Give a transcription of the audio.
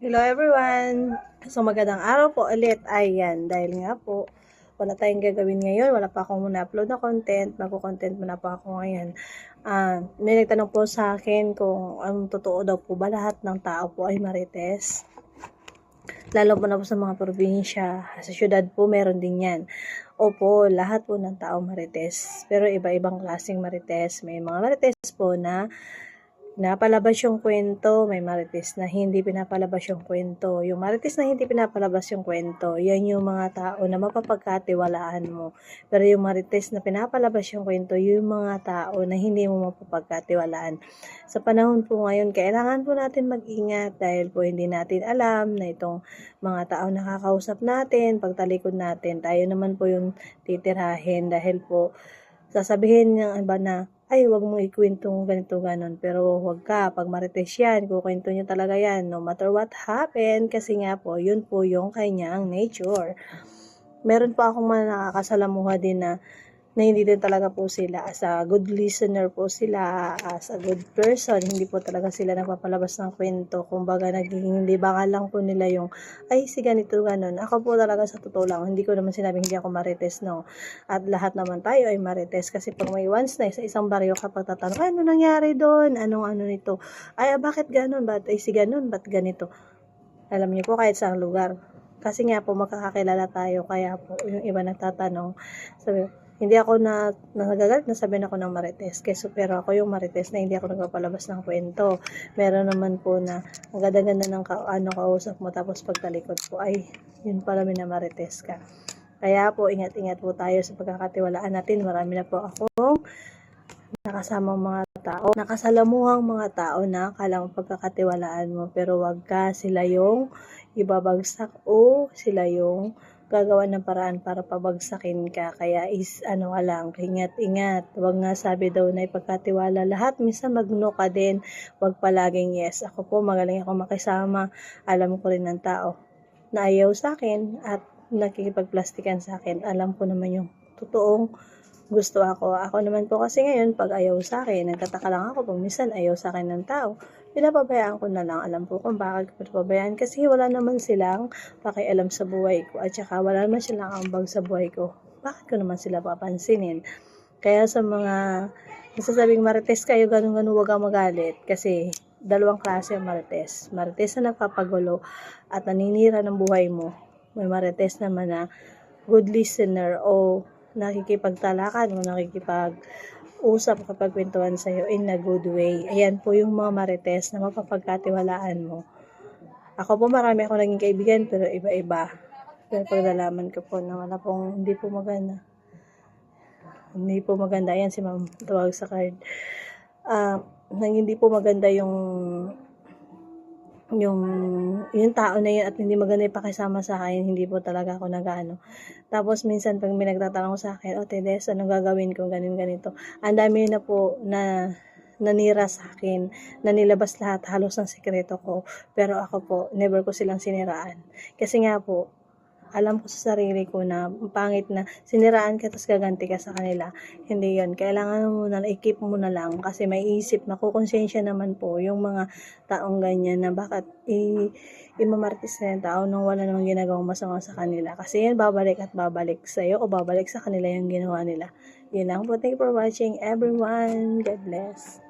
Hello everyone! So magandang araw po ulit. Ayan, dahil nga po wala tayong gagawin ngayon, wala pa akong muna-upload na content, magko-content muna po ako ngayon. May nagtanong po sa akin kung anong totoo daw po ba lahat ng tao po ay marites. Lalo po na po sa mga probinsya, sa syudad po meron din yan. Opo, lahat po ng tao marites. Pero iba-ibang klaseng marites. May mga marites po na pinapalabas yung kwento, may marites na hindi pinapalabas yung kwento. Yung marites na hindi pinapalabas yung kwento, yan yung mga tao na mapapagkatiwalaan mo. Pero yung marites na pinapalabas yung kwento, yung mga tao na hindi mo mapapagkatiwalaan. Sa panahon po ngayon, kailangan po natin mag-ingat dahil po hindi natin alam na itong mga tao nakakausap natin, pagtalikod natin, tayo naman po yung titirahin dahil po sasabihin ng iba na ay, wag mong ikwento ganito, ganon. Pero wag ka, pag marites yan, kukwento niya talaga yan, no matter what happen, kasi nga po, yun po yung kanyang nature. Meron pa akong mga nakakasalamuha din na hindi din talaga po sila, as a good listener po sila, as a good person, hindi po talaga sila nagpapalabas ng kwento. Kumbaga, naging libangan lang po nila yung, ay, si ganito, ganon. Ako po talaga sa totoo lang, hindi ko naman sinabing hindi ako marites, no. At lahat naman tayo ay marites, kasi pag may once na sa isang baryo kapag tatanong, ay, ano nangyari doon? Anong ano nito? Ay, bakit ganon? Ba't ay si ganon? Ba't ganito? Alam niyo po, kahit sa lugar. Kasi nga po, magkakakilala tayo, kaya po, yung iba nagtatanong, sabi, hindi ako nagagalit na sabihin ako ng marites, pero ako yung marites na hindi ako nagpapalabas ng kwento. Meron naman po na ang ganda-ganda ng kausap mo, tapos pagtalikod po, ay, yun pala minamarites ka. Kaya po, ingat-ingat po tayo sa pagkakatiwalaan natin. Marami na po akong nakasamang mga tao, nakasalamuhang mga tao na kalang pagkakatiwalaan mo, pero wag ka sila yung ibabagsak o sila yung gagawa ng paraan para pabagsakin ka. Kaya ano ka lang, ingat-ingat. Wag nga sabi daw na ipagkatiwala lahat. Minsan mag-no ka din. Wag palaging yes. Ako po, magaling ako makisama. Alam ko rin ng tao na ayaw sa akin at nakikipagplastikan sa akin. Alam ko naman yung totoong gusto ako. Ako naman po kasi ngayon, pag ayaw sa akin, nagtataka lang ako pag minsan ayaw sa akin ng tao. Pinapabayaan ko na lang. Alam po kung bakit ko pinapabayaan. Kasi wala naman silang pakialam sa buhay ko. At saka wala naman silang ambag sa buhay ko. Bakit ko naman sila papansinin? Kaya sa mga nasasabing marites kayo, ganun-ganun, wag kang magalit. Kasi dalawang klase ang marites. Marites na nagpapagulo at naninira ng buhay mo. May marites naman na good listener o nakikipagtalakan o nakikipag-usap kapag kwentuhan sa'yo in a good way. Ayan po yung mga marites na mapapagkatiwalaan mo. Ako po marami akong naging kaibigan pero iba-iba. Pero pag nalaman ko po na wala pong hindi po maganda. Hindi po maganda. Ayan si ma'am tawag sa card. Hindi po maganda yung tao na yun at hindi maganda yung pakisama sa akin, hindi po talaga ako nag-ano. Tapos minsan pag may nagtatanong sa akin, Tedes, anong gagawin ko, ganito. Ang dami na po na nanira sa akin, na nilabas lahat halos ng sikreto ko. Pero ako po, never ko silang siniraan. Kasi nga po, alam ko sa sarili ko na pangit na siniraan ka tapos gaganti ka sa kanila. Hindi yon. Kailangan mo na i-keep mo na lang kasi may isip na kukonsensya naman po yung mga taong ganyan na bakit imamartis na yung tao nung wala namang ginagawang masama sa kanila. Kasi yan babalik at babalik sa'yo o babalik sa kanila yung ginawa nila. Yun lang po. Thank you for watching everyone. God bless.